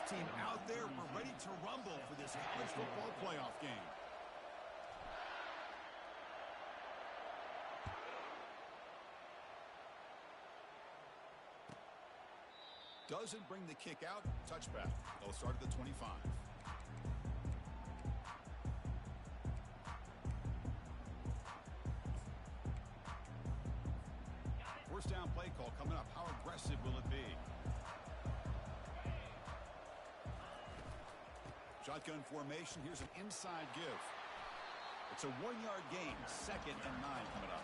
kickoff team out there. We're ready to rumble for this college football playoff game. Doesn't bring the kick out. Touchback. They'll start at the 25. First down play call coming up. How aggressive will it be? Shotgun formation. Here's an inside give. It's a 1-yard gain. 2nd and 9 coming up.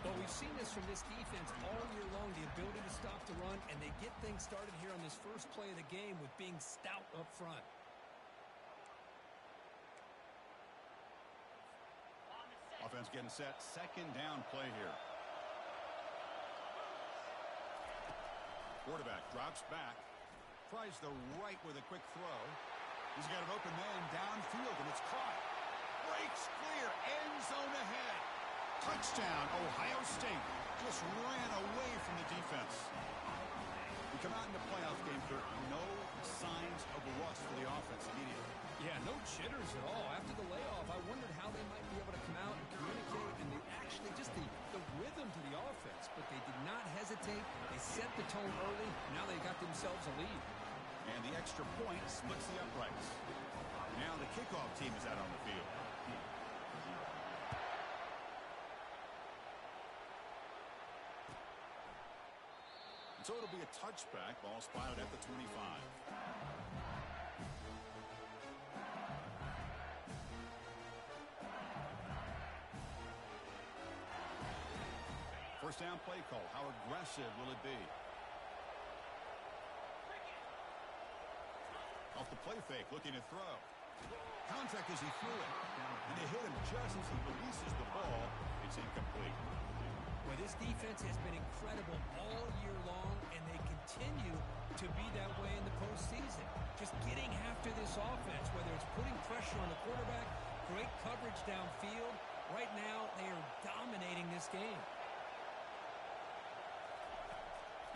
Well, we've seen this from this defense all year long, the ability to stop the run, and they get things started here on this first play of the game with being stout up front. Offense getting set. 2nd down play here. Quarterback drops back. Tries the right with a quick throw. He's got an open man downfield, and it's caught. Breaks clear. End zone ahead. Touchdown, Ohio State. Just ran away from the defense. We come out in the playoff game, Kirk. No signs of rust for the offense immediately. Yeah, no jitters at all. After the layoff, I wondered how they might be able to come out and communicate, and they actually just the rhythm to the offense. But they did not hesitate. They set the tone early. Now they got themselves a lead. And the extra point splits the uprights. Now the kickoff team is out on the field. So it'll be a touchback. Ball spotted at the 25. First down play call. How aggressive will it be? Off the play fake, looking to throw. Contact as he threw it. And they hit him just as he releases the ball. It's incomplete. Well, this defense has been incredible all year long, and they continue to be that way in the postseason. Just getting after this offense, whether it's putting pressure on the quarterback, great coverage downfield. Right now, they are dominating this game.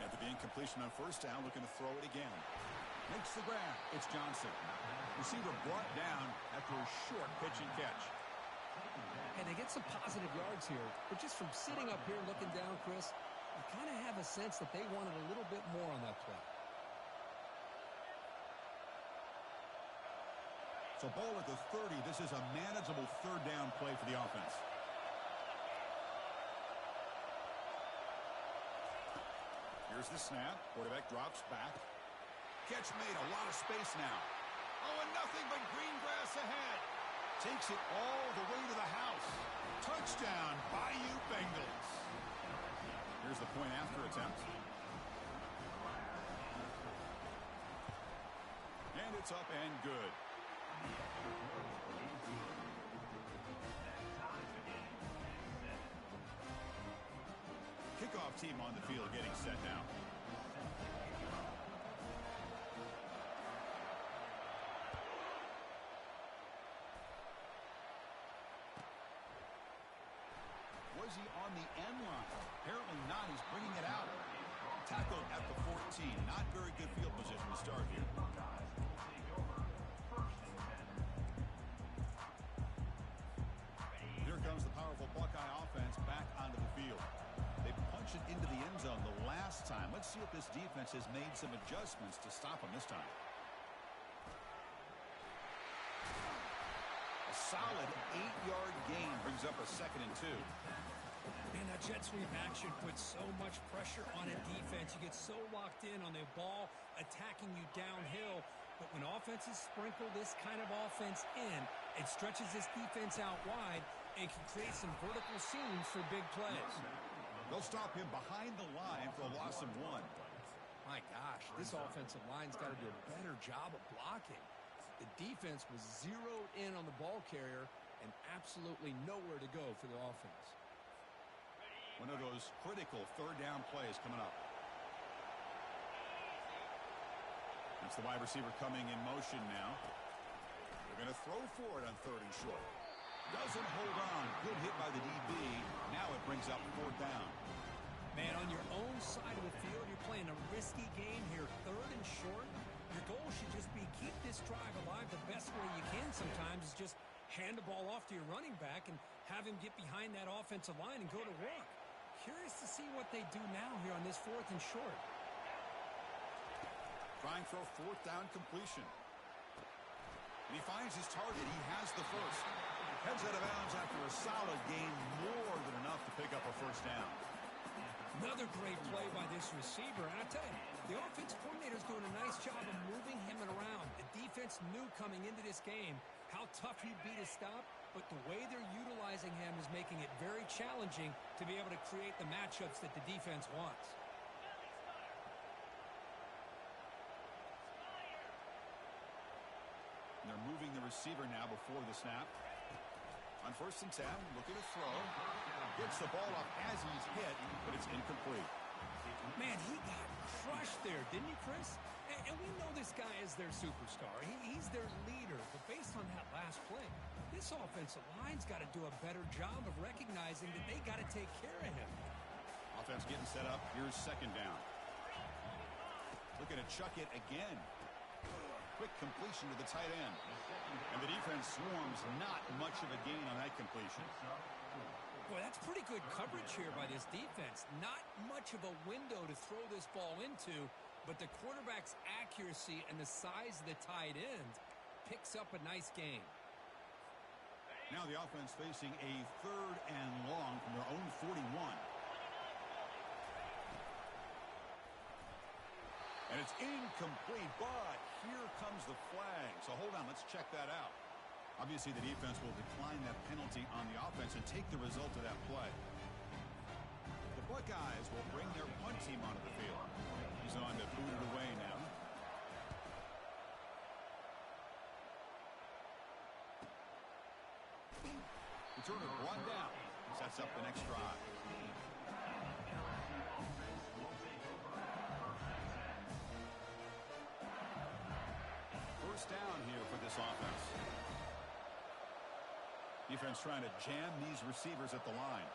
After the incompletion on first down, looking to throw it again. Makes the grab. It's Johnson. Receiver brought down after a short pitch and catch. And they get some positive yards here, but just from sitting up here looking down, Chris, you kind of have a sense that they wanted a little bit more on that play. So ball at the 30. This is a manageable 3rd down play for the offense. Here's the snap. Quarterback drops back. Catch made. A lot of space now. Oh, and nothing but green grass ahead. Takes it all the way to the house. Touchdown, Bayou Bengals. Here's the point after attempt. And it's up and good. Kickoff team on the field getting set now. Was he on the end line? Apparently not. He's bringing it out. Tackled at the 14. Not very good field position to start here. Here comes the powerful Buckeye offense back onto the field. They punched it into the end zone the last time. Let's see if this defense has made some adjustments to stop them this time. A solid 8-yard gain brings up a 2nd and 2. Man, that jet sweep action puts so much pressure on a defense. You get so locked in on the ball attacking you downhill. But when offenses sprinkle this kind of offense in, it stretches this defense out wide and can create some vertical seams for big plays. They'll stop him behind the line for a loss of 1. My gosh, this offensive line's got to do a better job of blocking. The defense was zeroed in on the ball carrier and absolutely nowhere to go for the offense. One of those critical 3rd down plays coming up. That's the wide receiver coming in motion now. They're going to throw for it on 3rd and short. Doesn't hold on. Good hit by the DB. Now it brings up 4th down. Man, on your own side of the field, you're playing a risky game here. 3rd and short. Your goal hand the ball off to your running back and have him get behind that offensive line and go to work. Curious to see what they do now here on this 4th and short. Trying for a 4th down completion. And he finds his target. He has the first. Heads out of bounds after a solid gain, more than enough to pick up a first down. Another great play by this receiver. And I tell you, the offense coordinator is doing a nice job of moving him around. The defense knew coming into this game how tough he'd be to stop, but the way they're utilizing him is making it very challenging to be able to create the matchups that the defense wants. And they're moving the receiver now before the snap. On 1st and 10, looking to throw. Gets the ball up as he's hit, but it's incomplete. Man, he got crushed there, didn't he, Chris? And we know this guy is their superstar. He's their leader. But based on that last play, this offensive line's got to do a better job of recognizing that they got to take care of him. Offense getting set up. Here's 2nd down. Looking to chuck it again. Quick completion to the tight end. And the defense swarms. Not much of a gain on that completion. Boy, that's pretty good coverage here by this defense. Not much of a window to throw this ball into, but the quarterback's accuracy and the size of the tight end picks up a nice gain. Now the offense facing a 3rd and long from their own 41. And it's incomplete, but here comes the flag. So hold on, let's check that out. Obviously, the defense will decline that penalty on the offense and take the result of that play. The Buckeyes will bring their punt team onto the field. He's on to boot it away now. Returner brought down. Sets up the next drive. First down here for this offense. Defense trying to jam these receivers at the line.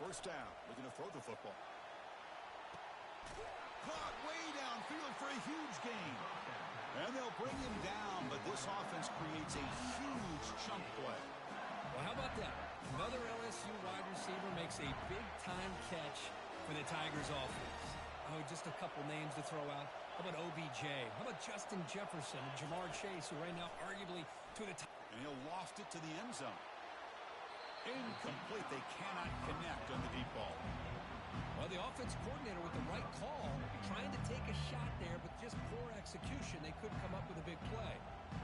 First down, looking to throw the football. Caught way downfield for a huge gain. And they'll bring him down, but this offense creates a huge chunk play. Well, how about that? Another LSU wide receiver makes a big-time catch for the Tigers offense. Oh, just a couple names to throw out. How about OBJ? How about Justin Jefferson and Jamar Chase, who right now arguably to the top. And he'll loft it to the end zone. Incomplete. They cannot connect on the deep ball. Well, the offense coordinator with the right call, trying to take a shot there, but just poor execution. They couldn't come up with a big play.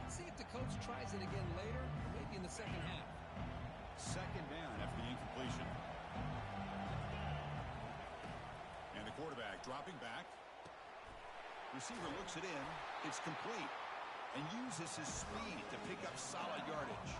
Let's see if the coach tries it again later, or maybe in the second half. 2nd down after the incompletion. And the quarterback dropping back. Receiver looks it in. It's complete. And uses his speed to pick up solid yardage.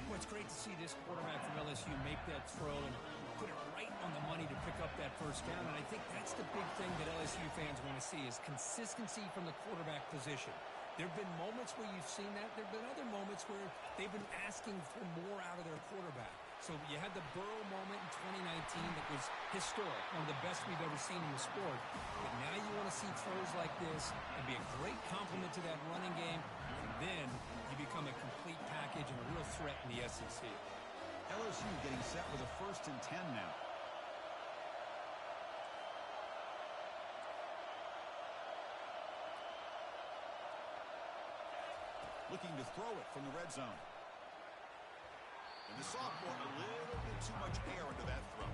Well, it's great to see this quarterback from LSU make that throw and put it right on the money to pick up that first down. And I think that's the big thing that LSU fans want to see is consistency from the quarterback position. There have been moments where you've seen that. There have been other moments where they've been asking for more out of their quarterback. So you had the Burrow moment in 2019 that was historic, one of the best we've ever seen in the sport. But now you want to see throws like this and be a great complement to that running game. And then you become a complete package and a real threat in the SEC. LSU getting set with a 1st and 10 now. Looking to throw it from the red zone. And the sophomore, a little bit too much air into that throw.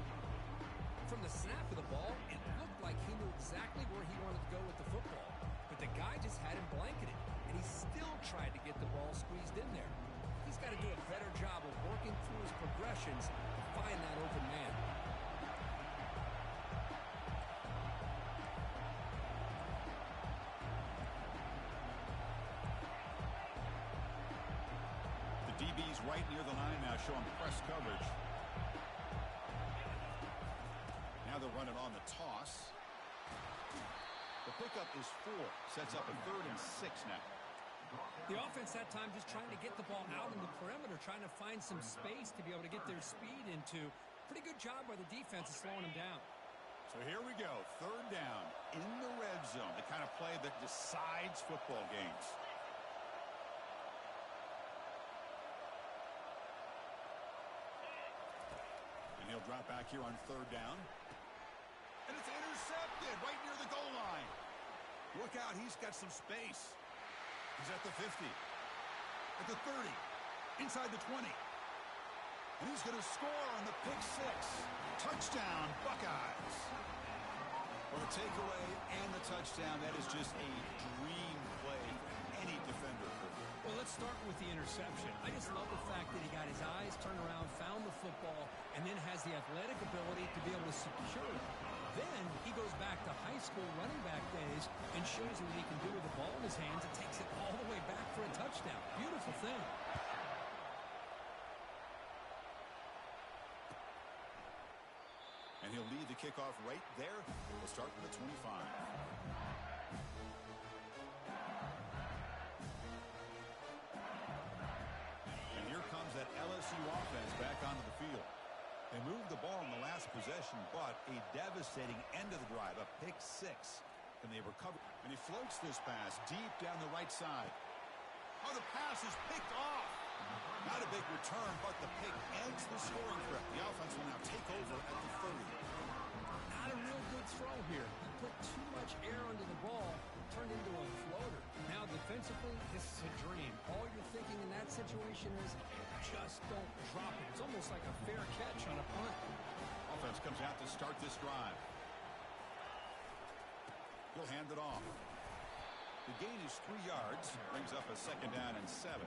From the snap of the ball, it looked like he knew exactly where he wanted to go with the football. But the guy just had him blanketed, and he still tried to get the ball squeezed in there. He's got to do a better job of working through his progressions to find that open man. DB's right near the line now, showing press coverage. Now they'll run it on the toss. The pickup is 4. Sets up a 3rd and 6 now. The offense that time just trying to get the ball out in the perimeter, trying to find some space to be able to get their speed into. Pretty good job by the defense of slowing them down. So here we go. 3rd down in the red zone. The kind of play that decides football games. quarterback here on third down. And it's intercepted right near the goal line. Look out, he's got some space. He's at the 50. At the 30. Inside the 20. And he's going to score on the pick six. Touchdown, Buckeyes. Well, the takeaway and the touchdown, that is just a dream play for any defender. Well, let's start with the interception. I just love the fact that he got his eyes turned around, found the football, and then has the athletic ability to be able to secure it. Then he goes back to high school running back days and shows you what he can do with the ball in his hands and takes it all the way back for a touchdown. Beautiful thing. And he'll lead the kickoff right there. We'll start from the 25. And here comes that LSU offense back onto the field. They moved the ball in the last possession, but a devastating end of the drive, a pick six. And they recover. And he floats this pass deep down the right side. Oh, the pass is picked off. Not a big return, but the pick ends the scoring trip. The offense will now take over at the 30. Not a real good throw here. He put too much air under the ball, turned into a floater. Now defensively, this is a dream. All you're thinking in that situation is just don't drop it. It's almost like a fair catch on a punt. Offense comes out to start this drive. He'll hand it off. The gain is 3 yards, brings up a second down and 7.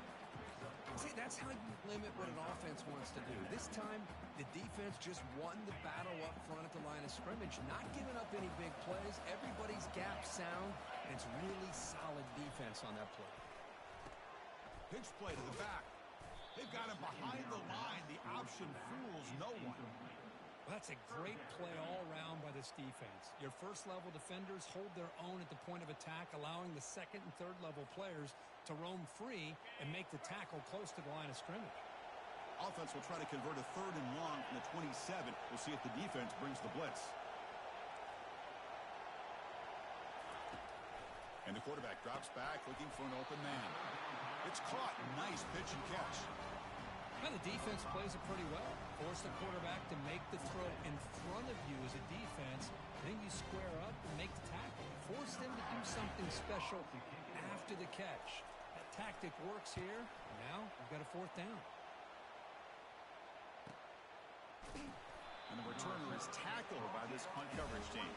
See, that's how you limit what an offense wants to do. This time, the defense just won the battle up front at the line of scrimmage, not giving up any big plays. Everybody's gap sound, and it's really solid defense on that play. Pitch play to the back. They've got him behind the line. The option fools no one. Well, that's a great play all around by this defense. Your first-level defenders hold their own at the point of attack, allowing the second and third-level players to roam free and make the tackle close to the line of scrimmage. Offense will try to convert a third and long from the 27. We'll see if the defense brings the blitz. And the quarterback drops back looking for an open man. It's caught. Nice pitch and catch. Well, the defense plays it pretty well. Force the quarterback to make the throw in front of you as a defense. Then you square up and make the tackle. Force them to do something special after the catch. That tactic works here. Now we've got a fourth down. And the returner is tackled by this punt coverage team.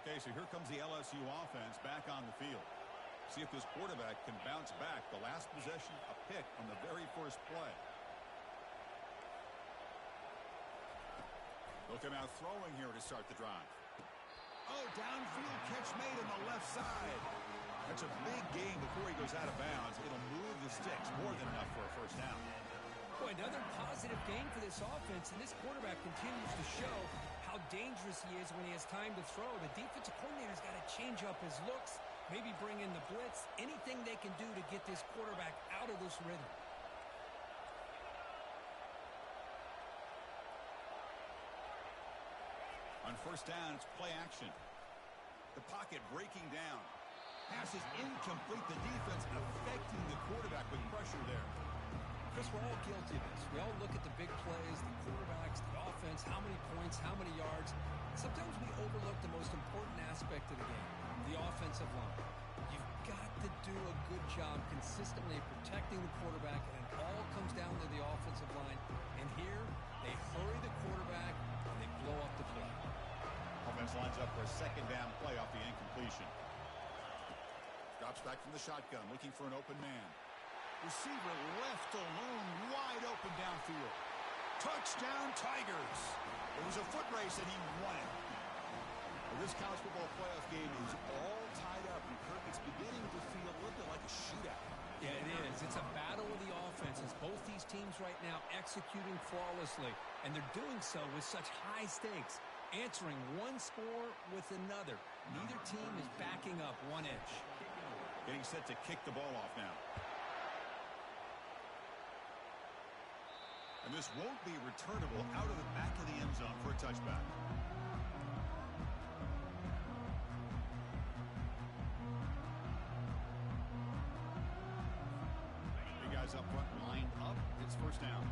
Okay, so here comes the LSU offense back on the field. See if this quarterback can bounce back. The last possession, a pick on the very first play. They'll come out throwing here to start the drive. Oh, downfield catch made on the left side. That's a big gain before he goes out of bounds. It'll move the sticks more than enough for a first down. Boy, another positive gain for this offense, and this quarterback continues to show how dangerous he is when he has time to throw. The defensive coordinator's got to change up his looks, maybe bring in the blitz, anything they can do to get this quarterback out of this rhythm. On first down, it's play action. The pocket breaking down. Pass is incomplete. The defense affecting the quarterback with pressure there. Chris, we're all guilty of this. We all look at the big plays, the quarterbacks, the offense, how many points, how many yards. Sometimes we overlook the most important aspect of the game, the offensive line. You've got to do a good job consistently protecting the quarterback, and it all comes down to the offensive line. And here, they hurry the quarterback, and they blow up the play. Offense lines up for a second down play off the incompletion. Drops back from the shotgun, looking for an open man. Receiver left alone, wide open downfield. Touchdown, Tigers. It was a foot race, and he won it. Well, this college football playoff game is all tied up, and Kirk, it's beginning to feel a little bit like a shootout. Yeah, it is. It's a battle of the offenses. Both these teams right now executing flawlessly, and they're doing so with such high stakes, answering one score with another. Neither team is backing up one inch. Getting set to kick the ball off now. And this won't be returnable out of the back of the end zone for a touchback. Three guys up front lined up. It's first down.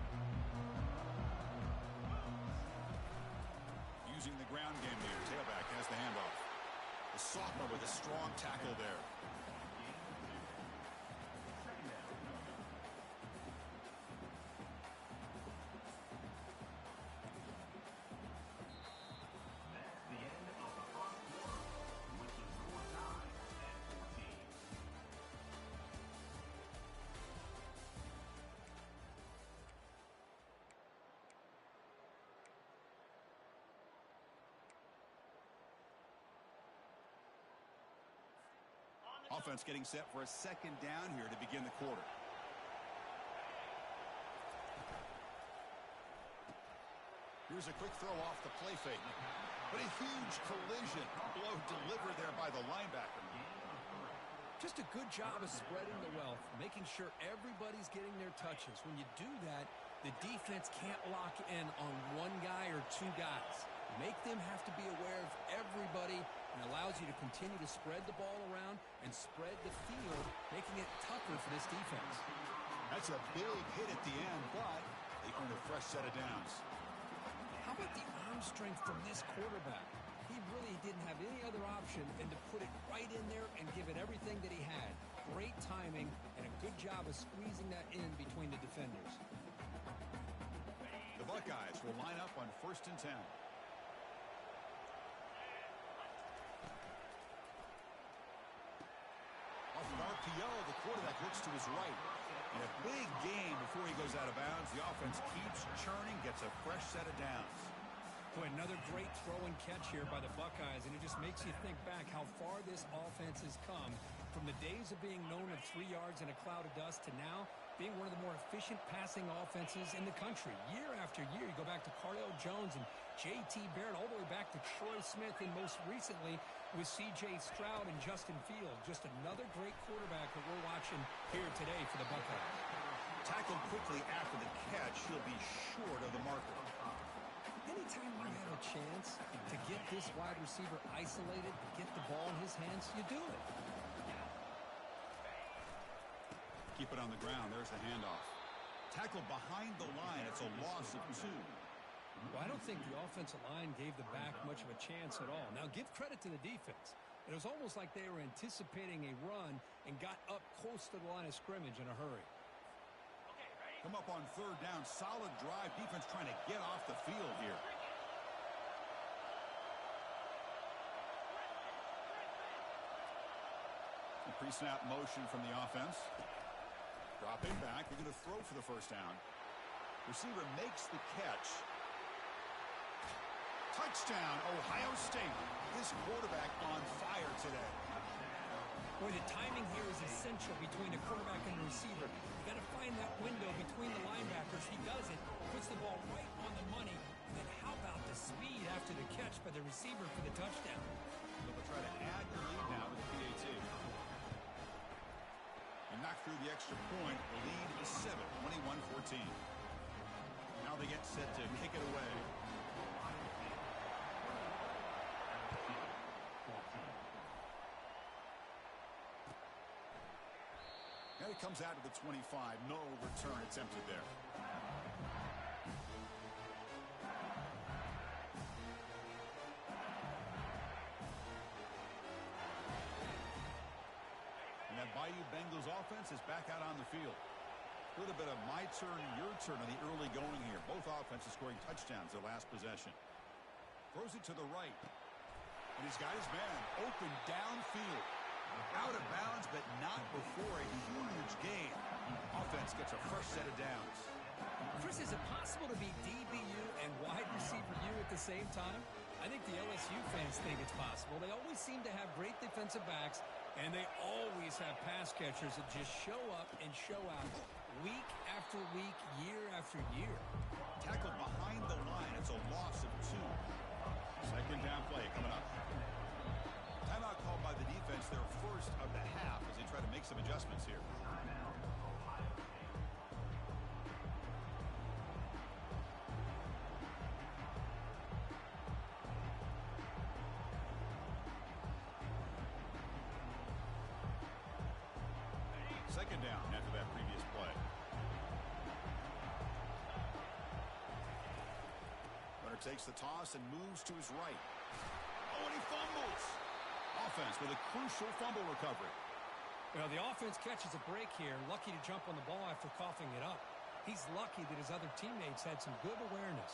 Using the ground game here. Tailback has the handoff. The sophomore with a strong tackle there. Offense getting set for a second down here to begin the quarter. Here's a quick throw off the play fake. But a huge collision blow delivered there by the linebacker. Just a good job of spreading the wealth, making sure everybody's getting their touches. When you do that, the defense can't lock in on one guy or two guys. Make them have to be aware of everybody, and allows you to continue to spread the ball around and spread the field, making it tougher for this defense. That's a big hit at the end, but they earn a fresh set of downs. How about the arm strength from this quarterback? He really didn't have any other option than to put it right in there and give it everything that he had. Great timing and a good job of squeezing that in between the defenders. The Buckeyes will line up on 1st and 10. Off of RPO, the quarterback looks to his right. In a big game before he goes out of bounds, the offense keeps churning, gets a fresh set of downs. Boy, another great throw and catch here by the Buckeyes, and it just makes you think back how far this offense has come from the days of being known of 3 yards in a cloud of dust to now being one of the more efficient passing offenses in the country. Year after year, you go back to Cardale Jones and J.T. Barrett, all the way back to Troy Smith, and most recently with C.J. Stroud and Justin Fields. Just another great quarterback that we're watching here today for the Buckeyes. Tackled quickly after the catch, he'll be short of the marker. Anytime you have a chance to get this wide receiver isolated, get the ball in his hands, you do it. Keep it on the ground. There's the handoff. Tackled behind the line. It's a loss of 2. Well, I don't think the offensive line gave the back much of a chance at all. Now, give credit to the defense. It was almost like they were anticipating a run and got up close to the line of scrimmage in a hurry. Come up on 3rd down. Solid drive. Defense trying to get off the field here. Pre-snap motion from the offense. Dropping back. They're going to throw for the first down. Receiver makes the catch. Touchdown, Ohio State. This quarterback on fire today. Boy, the timing here is essential between the quarterback and the receiver. You got to find that window between the linebackers. He does it, puts the ball right on the money. And then how about the speed after the catch by the receiver for the touchdown? They'll try to add the lead now with the PAT. And knock through the extra point. The lead is 7, 21-14. Now they get set to kick it away. And it comes out to the 25. No return attempted there. And that Bayou Bengals offense is back out on the field. A little bit of my turn, your turn on the early going here. Both offenses scoring touchdowns their last possession. Throws it to the right. And he's got his man open downfield. Out of bounds, but not before a huge gain. Offense gets a fresh set of downs. Chris, is it possible to be DBU and wide receiver U at the same time? I think the LSU fans think it's possible. They always seem to have great defensive backs, and they always have pass catchers that just show up and show out week after week, year after year. Tackled behind the line. It's a loss of 2. Second down play coming up. Timeout called by the defense, their first of the half, as they try to make some adjustments here. second down after that previous play. Runner takes the toss and moves to his right. Oh, and he fumbles. Offense with a crucial fumble recovery. Well, the offense catches a break here. Lucky to jump on the ball after coughing it up. He's lucky that his other teammates had some good awareness.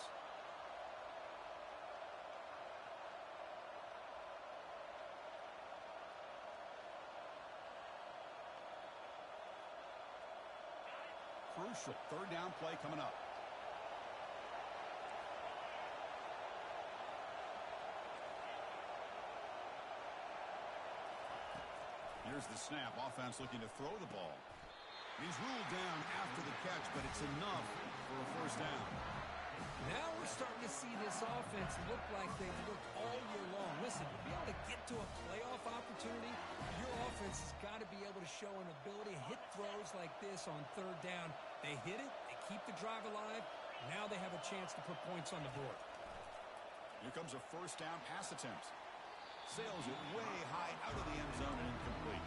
Crucial third down play coming up. Here's the snap. Offense looking to throw the ball. He's ruled down after the catch, but it's enough for a first down. Now we're starting to see this offense look like they've looked all year long. Listen, to be able to get to a playoff opportunity, your offense has got to be able to show an ability to hit throws like this on third down. They hit it, they keep the drive alive. Now they have a chance to put points on the board. Here comes a first down pass attempt. Sails it way high out of the end zone and incomplete.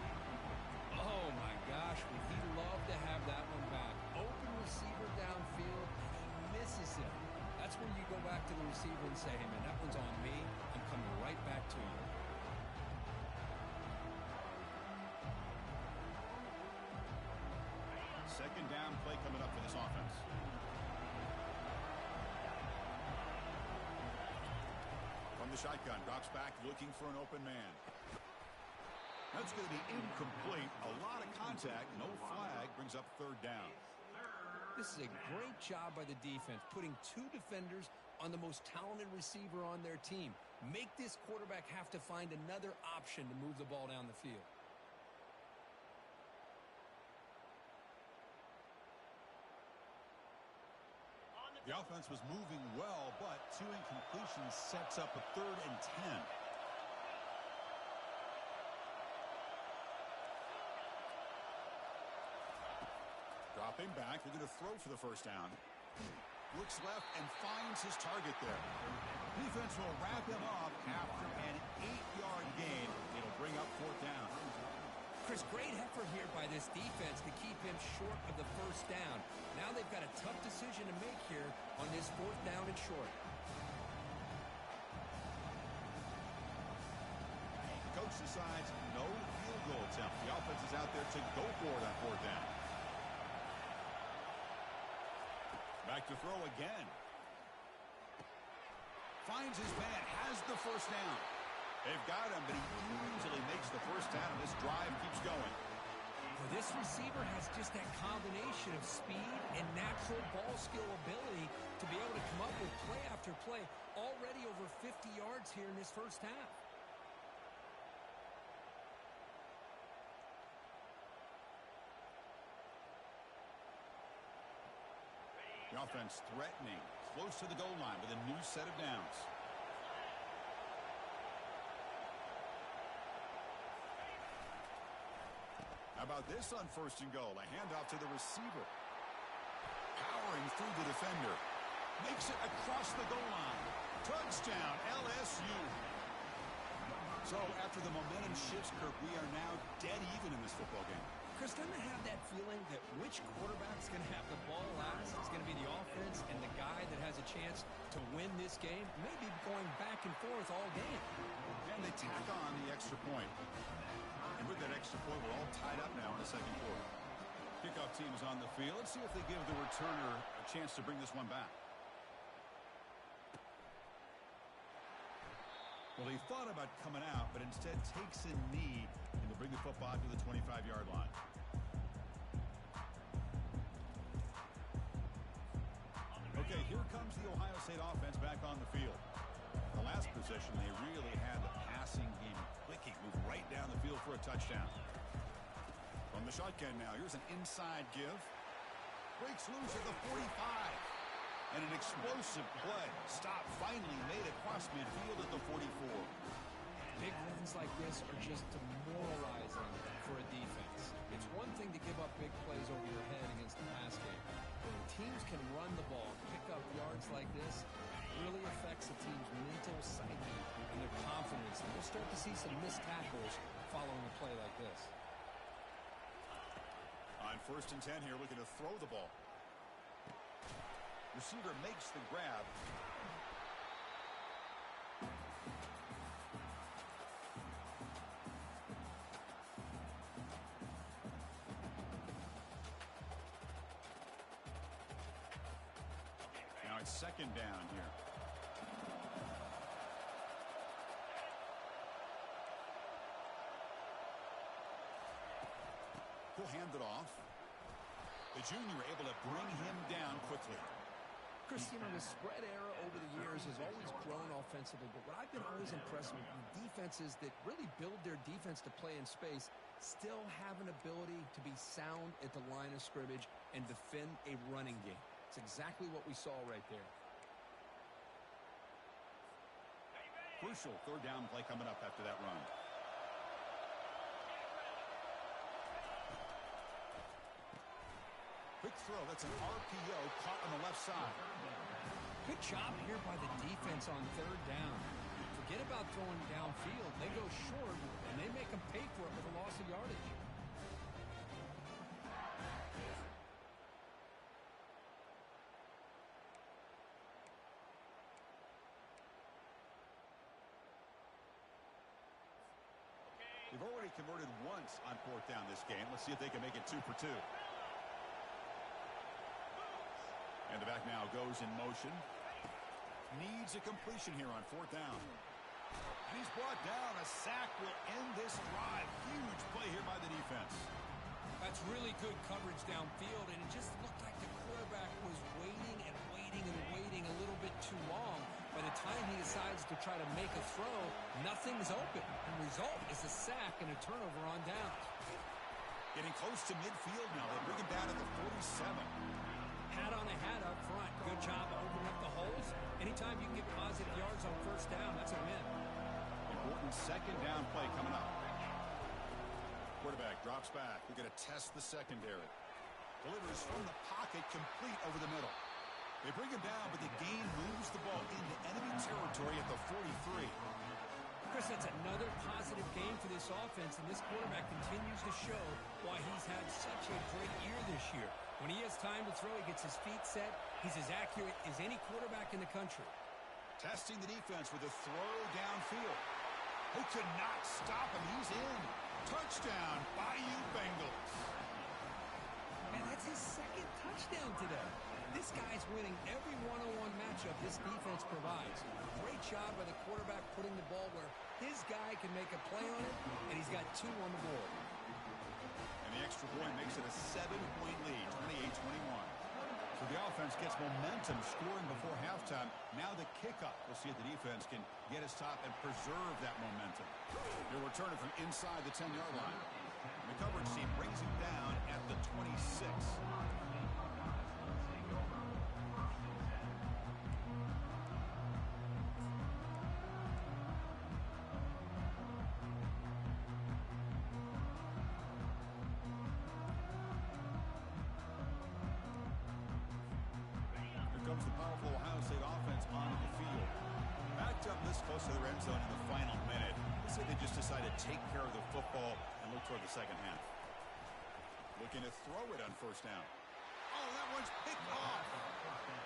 Oh, my gosh, would he love to have that one back. Open receiver downfield, and he misses him. That's when you go back to the receiver and say, hey, man, that one's on me. I'm coming right back to you. Second down play coming up for this offense. From the shotgun, drops back looking for an open man. That's going to be incomplete. A lot of contact, no flag, brings up third down. This is a great job by the defense, putting two defenders on the most talented receiver on their team. Make this quarterback have to find another option to move the ball down the field. The offense was moving well, but two incompletions sets up a 3rd and 10. Dropping back, looking to throw for the first down. Looks left and finds his target there. Defense will wrap him up after an 8-yard gain. It'll bring up 4th down. Chris, great effort here by this defense to keep him short of the first down. Now they've got a tough decision to make here on this 4th down and short. Coach decides no field goal attempt. The offense is out there to go for it on 4th down. Back to throw again. Finds his man, has the first down. They've got him, but he easily makes the first down. This drive keeps going. Well, this receiver has just that combination of speed and natural ball skill ability to be able to come up with play after play. Already over 50 yards here in this first half. The offense threatening, close to the goal line with a new set of downs. How about this on 1st and goal? A handoff to the receiver. Powering through the defender. Makes it across the goal line. Touchdown, LSU. So after the momentum shifts, Kirk, we are now dead even in this football game. Chris, doesn't it have that feeling that which quarterback's going to have the ball last is going to be the offense, and the guy that has a chance to win this game may be going back and forth all game? And they tack on the extra point. And with that extra point, we're all tied up now in the second quarter. Kickoff team is on the field. Let's see if they give the returner a chance to bring this one back. Well, he thought about coming out, but instead takes a knee and will bring the football to the 25-yard line. Okay, here comes the Ohio State offense back on the field. The last possession, they really had the passing game clicking, move right down the field for a touchdown. From the shotgun now, here's an inside give. Breaks loose at the 45. And an explosive play. Stop finally made across midfield at the 44. Big runs like this are just demoralizing for a defense. It's one thing to give up big plays over your head against the pass game. When teams can run the ball, pick up yards like this, it really affects a team's mental psyche and their confidence. And we'll start to see some missed tackles following a play like this. On 1st and 10 here, looking to throw the ball. Receiver makes the grab. Now it's 2nd down here. He'll hand it off. The junior able to bring him down quickly. Chris, you know, the spread era over the years has always grown offensively, but what I've been always impressed with defenses that really build their defense to play in space still have an ability to be sound at the line of scrimmage and defend a running game. It's exactly what we saw right there. Crucial 3rd down play coming up after that run. Quick throw. That's an RPO caught on the left side. Good job here by the defense on 3rd down. Forget about throwing downfield. They go short, and they make them pay for it with a loss of yardage. They've already converted once on 4th down this game. Let's see if they can make it 2 for 2. And the back now goes in motion. Needs a completion here on 4th down. And he's brought down. A sack will end this drive. Huge play here by the defense. That's really good coverage downfield, and it just looked like the quarterback was waiting and waiting and waiting a little bit too long. By the time he decides to try to make a throw, nothing's open. The result is a sack and a turnover on downs. Getting close to midfield now. They bring him down at the 47. Hat on a hat up front. Good job opening up the holes. Anytime you can get positive yards on 1st down, that's a win. Important 2nd down play coming up. Quarterback drops back. We're going to test the secondary. Delivers from the pocket, complete over the middle. They bring him down, but the gain moves the ball into enemy territory at the 43. Chris, that's another positive game for this offense, and this quarterback continues to show why he's had such a great year this year. When he has time to throw, he gets his feet set. He's as accurate as any quarterback in the country. Testing the defense with a throw downfield. Who could not stop him? He's in. Touchdown, Bayou Bengals. Man, that's his 2nd touchdown today. This guy's winning every one-on-one matchup this defense provides. Great job by the quarterback putting the ball where his guy can make a play on it, and he's got 2 on the board. And the extra point makes it a 7-point lead, 28-21. So the offense gets momentum scoring before halftime. Now the kickoff. We'll see if the defense can get his top and preserve that momentum. They'll return it from inside the 10-yard line. And the coverage team brings him down at the 26. Comes the powerful Ohio State offense onto the field. Backed up this close to the red zone in the final minute. Let's say they just decided to take care of the football and look toward the 2nd half. Looking to throw it on 1st down. Oh, that one's picked off.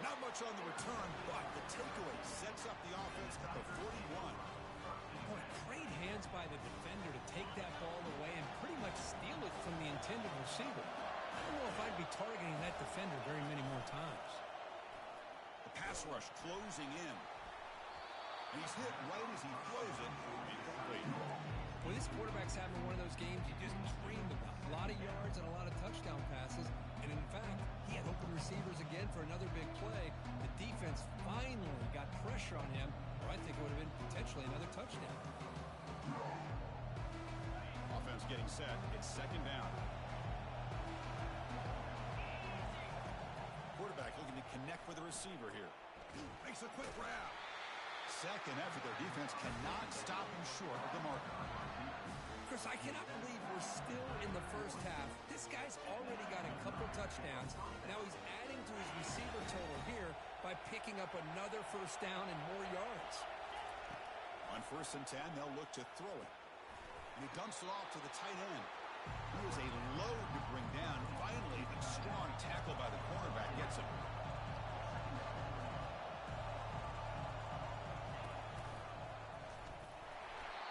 Not much on the return, but the takeaway sets up the offense at the 41. Boy, great hands by the defender to take that ball away and pretty much steal it from the intended receiver. I don't know if I'd be targeting that defender very many more times. Pass rush closing in. And he's hit right as he throws it. Well, this quarterback's having one of those games you just dreamed about. A lot of yards and a lot of touchdown passes. And in fact, he had open receivers again for another big play. The defense finally got pressure on him, or I think it would have been potentially another touchdown. Offense getting set. It's 2nd down. Quarterback looking to connect with the receiver here. Makes a quick grab. 2nd effort. Their defense cannot stop him short of the marker. Chris, I cannot believe we're still in the 1st half. This guy's already got a couple touchdowns. Now he's adding to his receiver total here by picking up another 1st down and more yards. On 1st and 10, they'll look to throw it. And he dumps it off to the tight end. He is a load to bring down. Finally, a strong tackle by the cornerback gets him.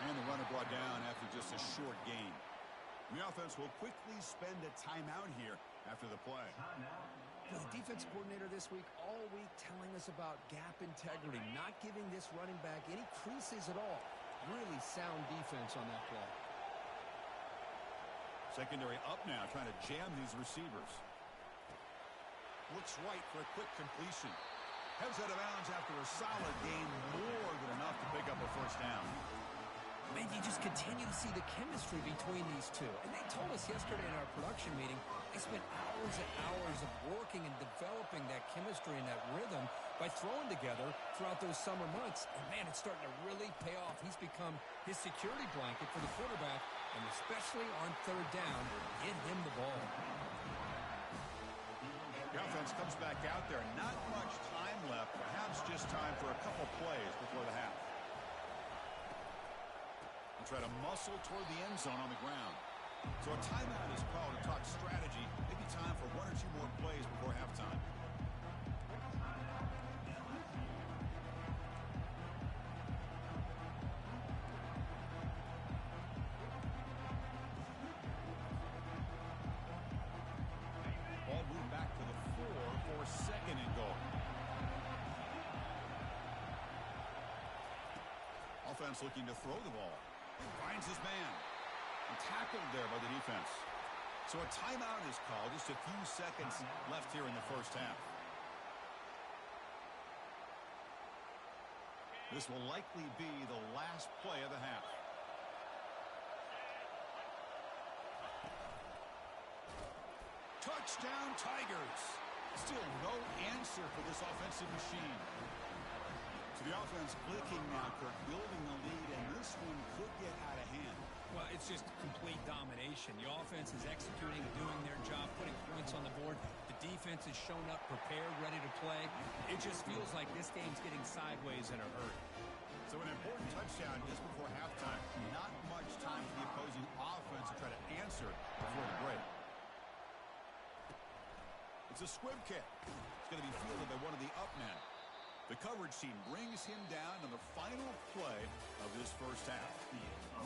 And the runner brought down after just a short gain. The offense will quickly spend a timeout here after the play. The defense coordinator this week, all week, telling us about gap integrity, not giving this running back any creases at all. Really sound defense on that play. Secondary up now, trying to jam these receivers. Looks right for a quick completion. Heads out of bounds after a solid gain, more than enough to pick up a first down. Man, you just continue to see the chemistry between these two. And they told us yesterday in our production meeting, they spent hours and hours of working and developing that chemistry and that rhythm by throwing together throughout those summer months. And, man, it's starting to really pay off. He's become his security blanket for the quarterback, and especially on third down, get him the ball. The offense comes back out there. Not much time left. Perhaps just time for a couple plays before the half. Try to muscle toward the end zone on the ground. So a timeout is called to talk strategy. Maybe time for one or two more plays before halftime. Ball moved back to the 4 for second and goal. Offense looking to throw the ball. Finds his man. And tackled there by the defense. So a timeout is called. Just a few seconds left here in the first half. This will likely be the last play of the half. Touchdown Tigers. Still no answer for this offensive machine. So the offense clicking now, Kirk, building the lead, and this one could get out of hand. Well, it's just complete domination. The offense is executing, doing their job, putting points on the board. The defense has shown up, prepared, ready to play. It just feels like this game's getting sideways in a hurry. So an important touchdown just before halftime. Not much time for the opposing offense to try to answer before the break. It's a squib kick. It's going to be fielded by one of the up men. The coverage team brings him down on the final play of this first half.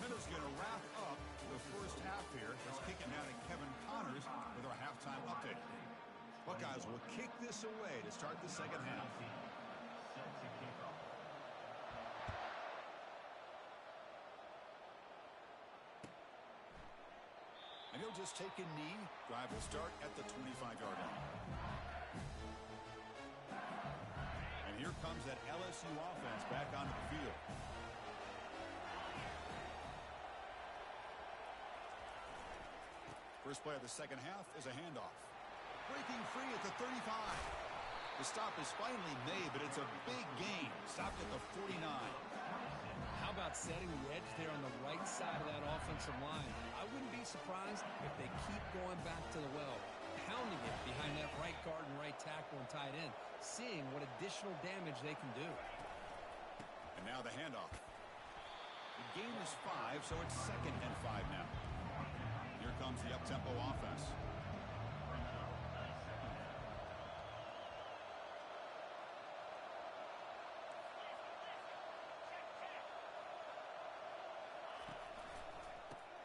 Miller's going to wrap up the first half here. Let's kick it now to Kevin Connors with our halftime update. Buckeyes will kick this away to start the second half. And he'll just take a knee. Drive will start at the 25-yard line. Here comes that LSU offense back onto the field. First play of the second half is a handoff. Breaking free at the 35. The stop is finally made, but it's a big gain. Stopped at the 49. How about setting the edge there on the right side of that offensive line? I wouldn't be surprised if they keep going back to the well, pounding it behind that right guard and right tackle and tight end, seeing what additional damage they can do. And now the handoff. The game is 5, so it's 2nd and 5 now. Here comes the up-tempo offense.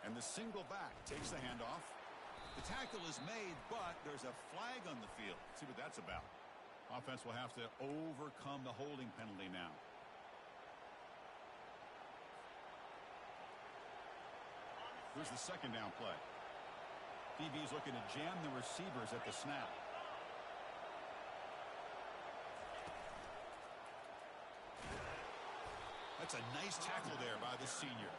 And the single back takes the handoff. The tackle is made, but there's a flag on the field. Let's see what that's about. Offense will have to overcome the holding penalty now. Here's the second down play. DB's looking to jam the receivers at the snap. That's a nice tackle there by the senior.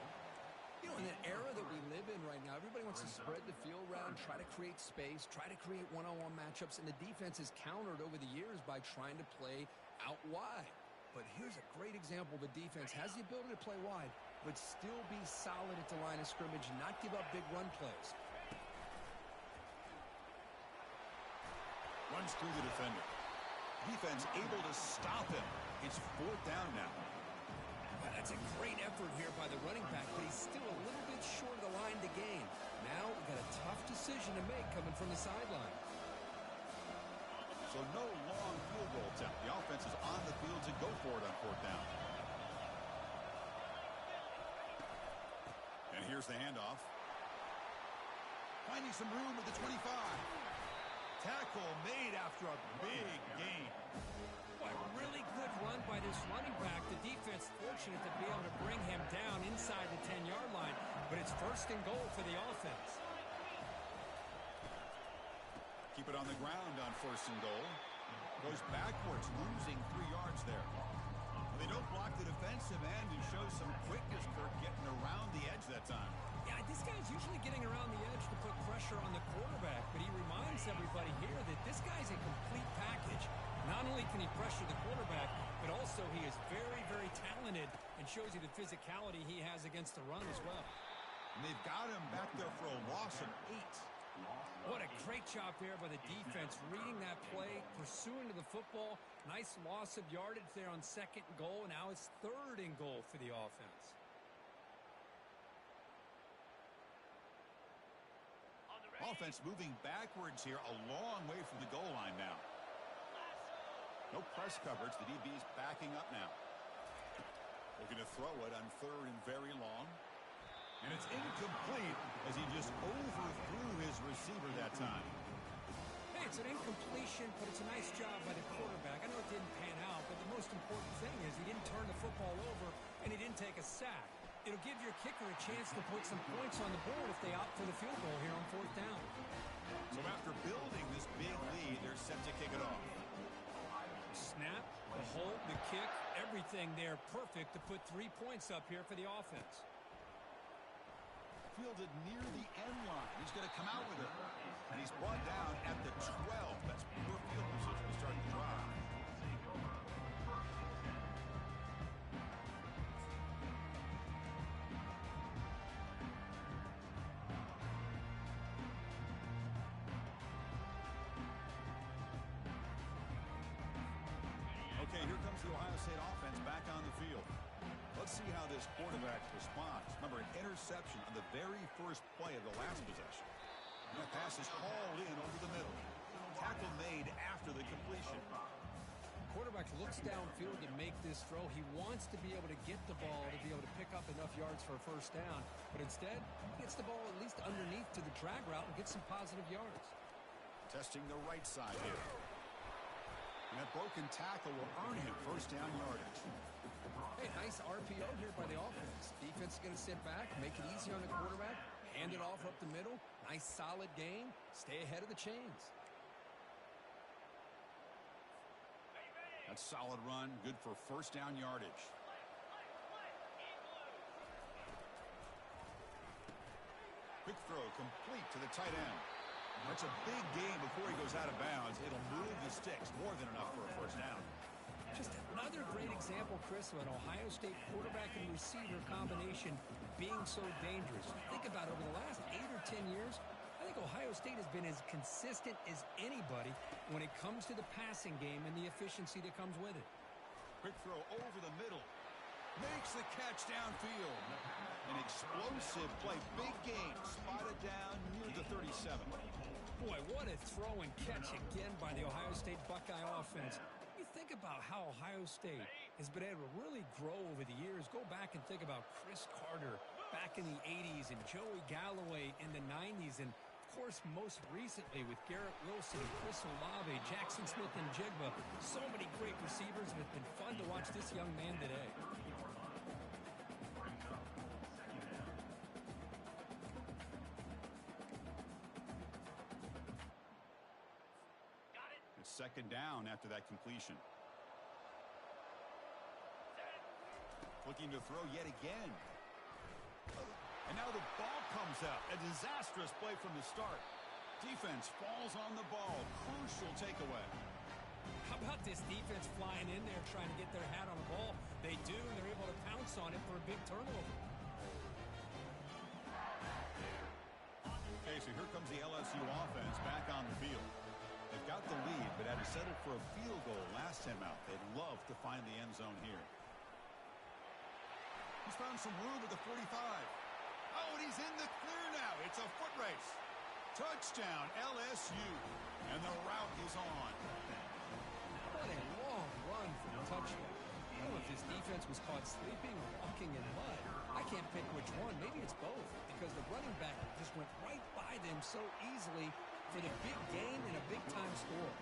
You know, in the era that we live in right now, everybody wants to spread the field around, try to create space, try to create one-on-one matchups, and the defense has countered over the years by trying to play out wide. But here's a great example. The defense has the ability to play wide, but still be solid at the line of scrimmage, not give up big run plays. Runs through the defender. Defense able to stop him. It's 4th down now. That's a great effort here by the running back, but he's still a little bit short of the line to gain. Now we've got to decision to make coming from the sideline. So no long field goal attempt. The offense is on the field to go for it on fourth down. And here's the handoff. Finding some room with the 25. Tackle made after a big gain. Boy, really good run by this running back. The defense fortunate to be able to bring him down inside the 10-yard line. But it's first and goal for the offense. Keep it on the ground on first and goal. Goes backwards, losing 3 yards there. They don't block the defensive end and show some quickness, Kirk, getting around the edge that time. Yeah, this guy's usually getting around the edge to put pressure on the quarterback, but he reminds everybody here that this guy's a complete package. Not only can he pressure the quarterback, but also he is very, very talented and shows you the physicality he has against the run as well. And they've got him back there for a loss of 8. What a great job there by the defense, reading that play, pursuing to the football. Nice loss of yardage there on second and goal. Now it's third and goal for the offense. Offense moving backwards here, a long way from the goal line now. No press coverage. The DB's backing up now. Looking to throw it on third and very long. And it's incomplete as he just overthrew his receiver that time. Hey, it's an incompletion, but it's a nice job by the quarterback. I know it didn't pan out, but the most important thing is he didn't turn the football over and he didn't take a sack. It'll give your kicker a chance to put some points on the board if they opt for the field goal here on fourth down. So after building this big lead, they're set to kick it off. Snap, the hold, the kick, everything there perfect to put 3 points up here for the offense. Fielded near the end line. He's going to come out with it. And he's brought down at the 12. That's poor field position to start the drive. Okay, here comes the Ohio State offense back on the field. Let's see how this quarterback responds. Remember, an interception on the very first play of the last possession. And that pass is hauled in over the middle. Tackle made after the completion. Quarterback looks downfield to make this throw. He wants to be able to get the ball to be able to pick up enough yards for a first down. But instead, he gets the ball at least underneath to the drag route and gets some positive yards. Testing the right side here. And that broken tackle will earn him first down yardage. Hey, nice RPO here by the offense. Defense is going to sit back, make it easy on the quarterback, hand it off up the middle. Nice solid game. Stay ahead of the chains. That's solid run, good for first down yardage. Quick throw complete to the tight end. That's a big gain before he goes out of bounds. It'll move the sticks, more than enough for a first down. Just another great example, Chris, of an Ohio State quarterback and receiver combination being so dangerous. Think about it, over the last 8 or 10 years, I think Ohio State has been as consistent as anybody when it comes to the passing game and the efficiency that comes with it. Quick throw over the middle. Makes the catch downfield. An explosive play. Big game. Spotted down near the 37. Boy, what a throw and catch again by the Ohio State Buckeye offense. You think about how Ohio State has been able to really grow over the years. Go back and think about Chris Carter back in the 80s and Joey Galloway in the 90s. And, of course, most recently with Garrett Wilson and Chris Olave, Jackson Smith and Jigba. So many great receivers, and it's been fun to watch this young man today. Second down after that completion. Looking to throw yet again. And now the ball comes out. A disastrous play from the start. Defense falls on the ball. Crucial takeaway. How about this defense flying in there trying to get their hat on the ball? They do, and they're able to pounce on it for a big turnover. Okay, so here comes the LSU offense back on the field. They've got the lead, but had to settle for a field goal last time out. They'd love to find the end zone here. He's found some room at the 45. Oh, and he's in the clear now. It's a foot race. Touchdown, LSU. And the route is on. What a long run for the touchdown. I don't know if this defense was caught sleeping or walking in mud. I can't pick which one. Maybe it's both, because the running back just went right by them so easily for the big gain and a big-time score.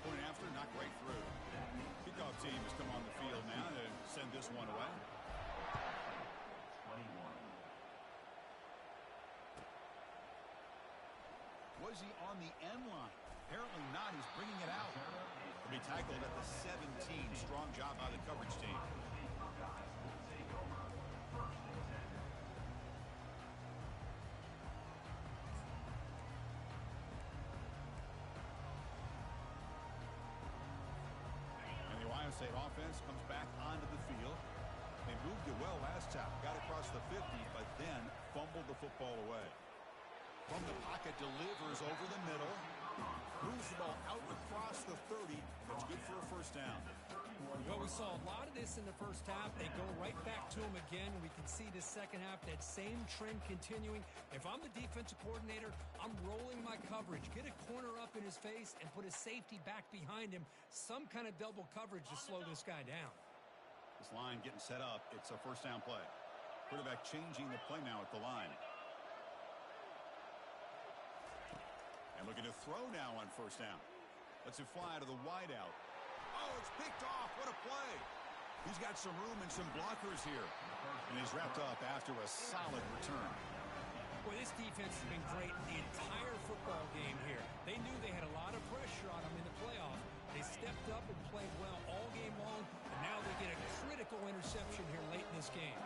Point after, knocked right through. Kickoff team has come on the field now to send this one away. Was he on the end line? Apparently not. He's bringing it out. He'll be tackled at the 17. Strong job by the coverage team. And the Ohio State offense comes back onto the field. They moved it well last time. Got across the 50, but then fumbled the football away. From the pocket, delivers over the middle. Moves the ball out across the 30. That's good for a first down. Well, we saw a lot of this in the first half. They go right back to him again. We can see the second half, that same trend continuing. If I'm the defensive coordinator, I'm rolling my coverage. Get a corner up in his face and put a safety back behind him. Some kind of double coverage to slow this guy down. This line getting set up. It's a first down play. Quarterback changing the play now at the line. And looking to throw now on first down. Lets it fly to the wideout. Oh, it's picked off. What a play. He's got some room and some blockers here. And he's wrapped up after a solid return. Boy, this defense has been great the entire football game here. They knew they had a lot of pressure on them in the playoff. They stepped up and played well all game long, and now they get a critical interception here late in this game.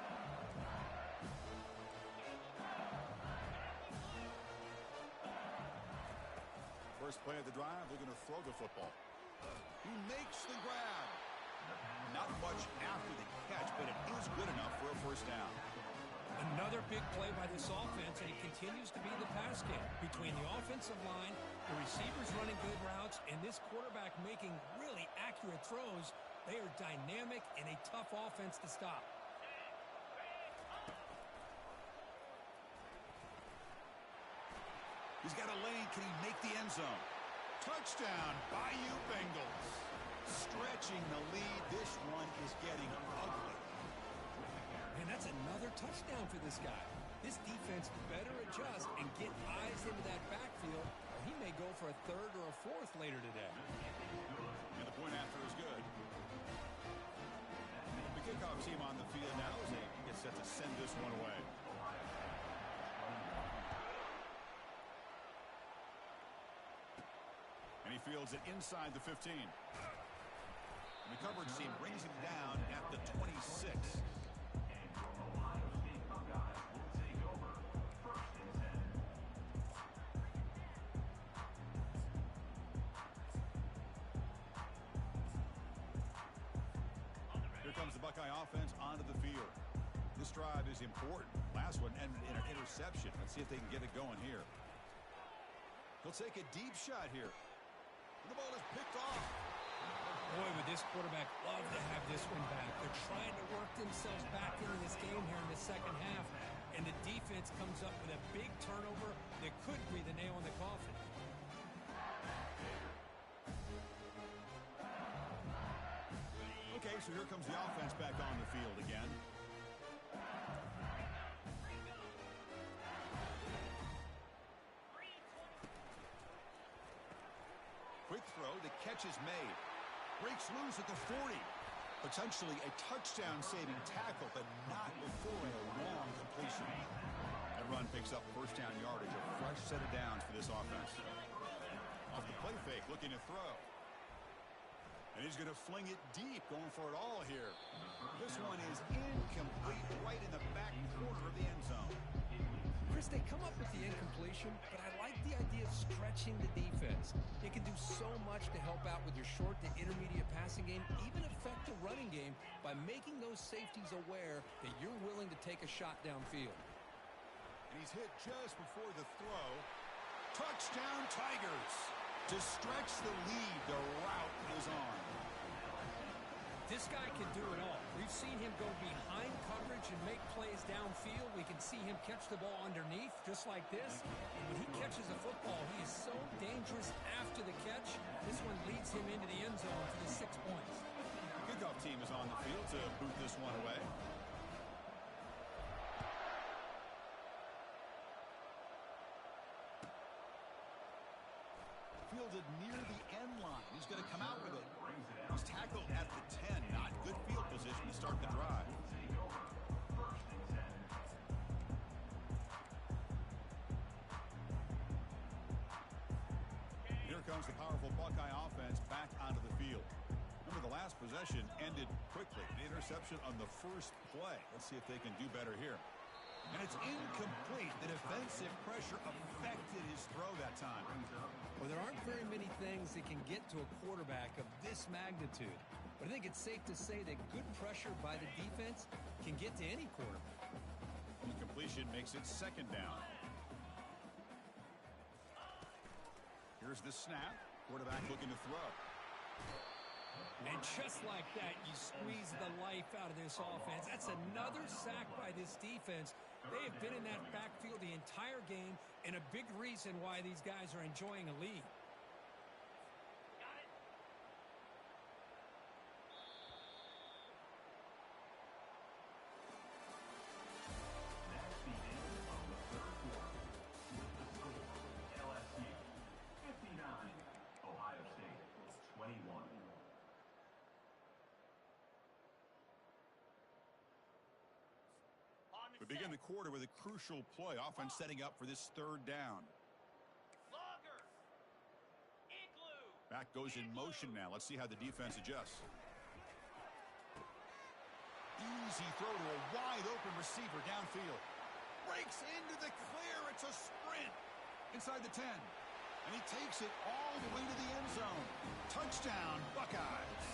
First play of the drive, they're going to throw the football. He makes the grab. Not much after the catch, but it is good enough for a first down. Another big play by this offense, and it continues to be the pass game. Between the offensive line, the receivers running good routes, and this quarterback making really accurate throws, they are dynamic and a tough offense to stop. He's got a lane. Can he make the end zone? Touchdown, Bayou Bengals. Stretching the lead. This one is getting ugly. And that's another touchdown for this guy. This defense better adjust and get eyes into that backfield, or he may go for a third or a fourth later today. And the point after is good. The kickoff team on the field now as they get set to send this one away. And he fields it inside the 15. And the coverage team brings him down at the 26. Here comes the Buckeye offense onto the field. This drive is important. Last one ended in an interception. Let's see if they can get it going here. He'll take a deep shot here. The ball is picked off. Boy, would this quarterback love to have this one back. They're trying to work themselves back into this game here in the second half, and the defense comes up with a big turnover that could be the nail in the coffin. Okay, so here comes the offense back on the field again. Quick throw, the catch is made. Breaks loose at the 40. Potentially a touchdown-saving tackle, but not before a long completion. That run picks up first down yardage, a fresh set of downs for this offense. Off the play fake, looking to throw. And he's going to fling it deep, going for it all here. This one is incomplete, right in the back corner of the end zone. Chris, they come up with the incompletion, but I like the idea of stretching the defense. It can do so much to help out with your short to intermediate passing game, even affect the running game by making those safeties aware that you're willing to take a shot downfield. And he's hit just before the throw. Touchdown, Tigers. To stretch the lead, the route is on. This guy can do it all. We've seen him go behind coverage and make plays downfield. We can see him catch the ball underneath, just like this. And when he catches a football, he is so dangerous after the catch. This one leads him into the end zone for the 6 points. Kickoff team is on the field to boot this one away. Fielded near the end line. He's going to come out with it. He's tackled at the 10. Not good field position to start the drive. Here comes the powerful Buckeye offense back onto the field. Remember, the last possession ended quickly. An interception on the first play. Let's see if they can do better here. And it's incomplete. The defensive pressure affected his throw that time. Well, there aren't very many things that can get to a quarterback of this magnitude. But I think it's safe to say that good pressure by the defense can get to any quarterback. Incompletion makes it second down. Here's the snap. Quarterback looking to throw. And just like that, you squeeze the life out of this offense. That's another sack by this defense. They have been in that backfield the entire game, and a big reason why these guys are enjoying a lead. That's the end of the third quarter. LSU 59, Ohio State 21. We begin the quarter with a crucial play. Offense setting up for this third down. Back goes in motion now. Let's see how the defense adjusts. Easy throw to a wide open receiver downfield. Breaks into the clear. It's a sprint inside the 10. And he takes it all the way to the end zone. Touchdown, Buckeyes.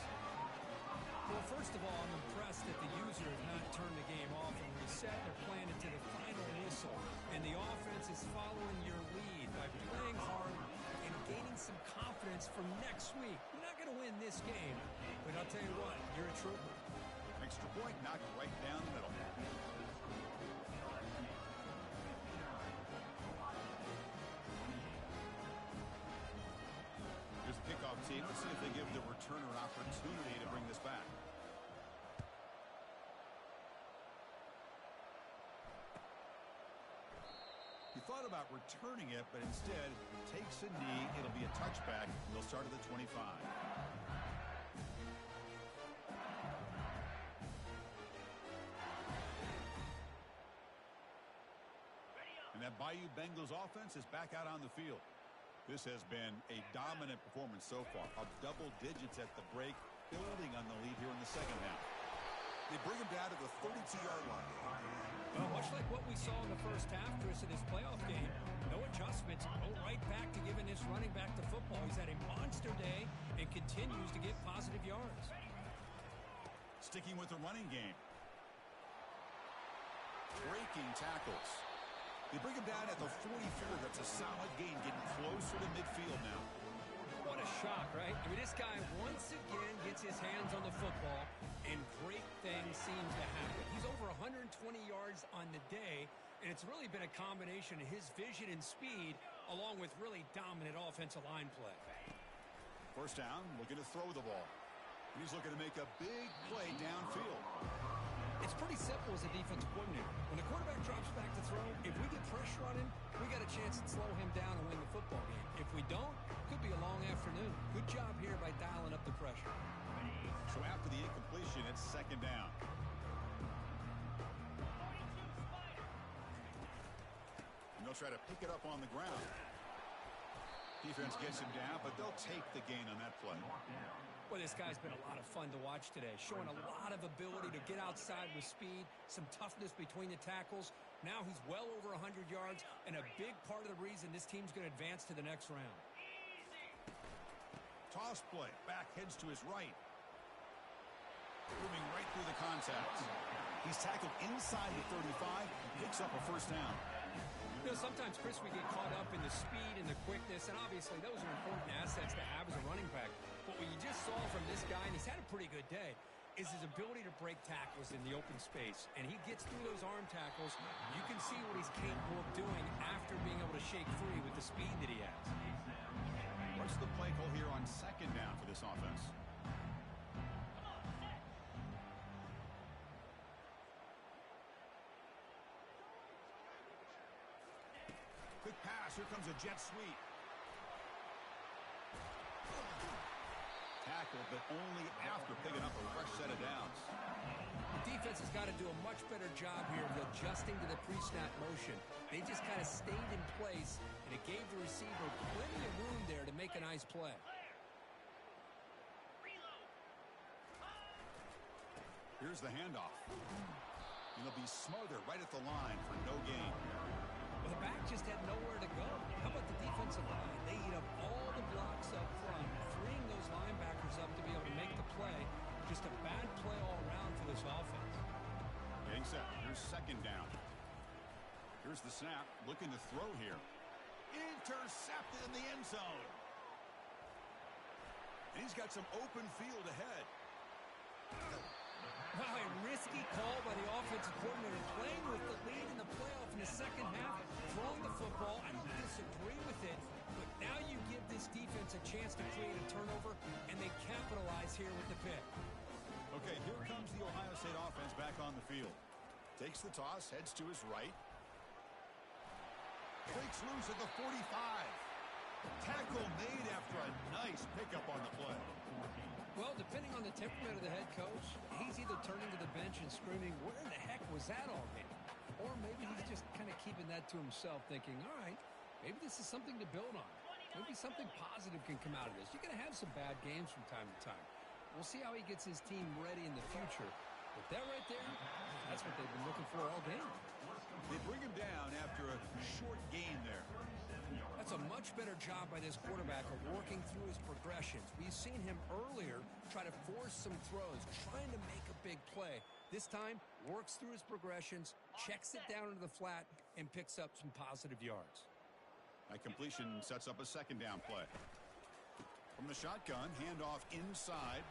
Well, first of all, I'm impressed that the user has not turned the game off and reset. They're playing it to the final whistle. And the offense is following your lead by playing hard and gaining some confidence for next week. You're not going to win this game, but I'll tell you what, you're a trooper. Extra point knocked right down the middle. Here's the kickoff team. Let's see if they give the returner an opportunity to bring this back. He thought about returning it, but instead takes a knee. It'll be a touchback. They'll start at the 25. And that Bayou Bengals offense is back out on the field. This has been a dominant performance so far. Up double digits at the break, building on the lead here in the second half. They bring him down to the 32-yard line. Well, much like what we saw in the first half, Chris, in this playoff game, no adjustments. Go right back to giving this running back to football. He's had a monster day and continues to get positive yards. Sticking with the running game. Breaking tackles. They bring him down at the 44. That's a solid gain, getting closer to midfield now. What a shock, right? I mean, this guy once again gets his hands on the football, and great things seem to happen. He's over 120 yards on the day, and it's really been a combination of his vision and speed, along with really dominant offensive line play. First down, looking to throw the ball. He's looking to make a big play downfield. It's pretty simple as a defensive coordinator. When the quarterback drops back to throw, if we get pressure on him, we got a chance to slow him down and win the football game. If we don't, it could be a long afternoon. Good job here by dialing up the pressure. So after the incompletion, it's second down. And they'll try to pick it up on the ground. Defense gets him down, but they'll take the gain on that play. Well, this guy's been a lot of fun to watch today, showing a lot of ability to get outside with speed, some toughness between the tackles. Now he's well over 100 yards, and a big part of the reason this team's going to advance to the next round. Toss play. Back heads to his right. Moving right through the contact. He's tackled inside the 35 and picks up a first down. You know, sometimes, Chris, we get caught up in the speed and the quickness, and obviously those are important assets to have as a running back. But what you just saw from this guy, and he's had a pretty good day, is his ability to break tackles in the open space. And he gets through those arm tackles. You can see what he's capable of doing after being able to shake free with the speed that he has. What's the play call here on second down for this offense? Quick pass. Here comes a jet sweep. Tackled, but only after picking up a fresh set of downs. The defense has got to do a much better job here of adjusting to the pre-snap motion. They just kind of stayed in place, and it gave the receiver plenty of room there to make a nice play. Here's the handoff. And he'll be smothered right at the line for no gain. Well, the back just had nowhere to go. How about the defensive line? They eat up all the blocks up front, freeing those linebackers up to be able to make the play. Just a bad play all around for this offense. Getting set. Here's second down. Here's the snap. Looking to throw here. Intercepted in the end zone. And he's got some open field ahead. Wow, a risky call by the offensive coordinator, playing with the lead in the playoff in the second half, throwing the football. I don't disagree with it, but now you give this defense a chance to create a turnover, and they capitalize here with the pick. Okay, here comes the Ohio State offense back on the field. Takes the toss, heads to his right. Breaks loose at the 45. Tackle made after a nice pickup on the play. Well, depending on the temperament of the head coach, he's either turning to the bench and screaming, where the heck was that all game? Or maybe he's just kind of keeping that to himself, thinking, all right, maybe this is something to build on. Maybe something positive can come out of this. You're going to have some bad games from time to time. We'll see how he gets his team ready in the future. But that right there, that's what they've been looking for all game. They bring him down after a short gain there. That's a much better job by this quarterback of working through his progressions. We've seen him earlier try to force some throws, trying to make a big play. This time, works through his progressions, checks it down into the flat, and picks up some positive yards. That completion sets up a second down play. From the shotgun, handoff inside.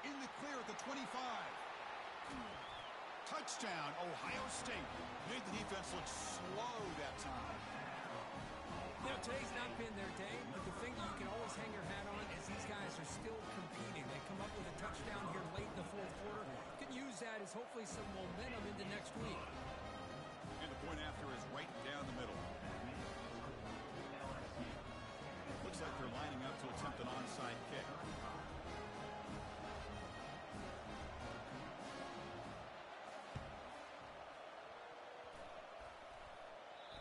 In the clear at the 25. Touchdown, Ohio State. Made the defense look slow that time. You know, today's not been their day, but the thing that you can always hang your hat on is these guys are still competing. They come up with a touchdown here late in the fourth quarter. Can use that as hopefully some momentum into next week. And the point after is right down the middle. Looks like they're lining up to attempt an onside kick.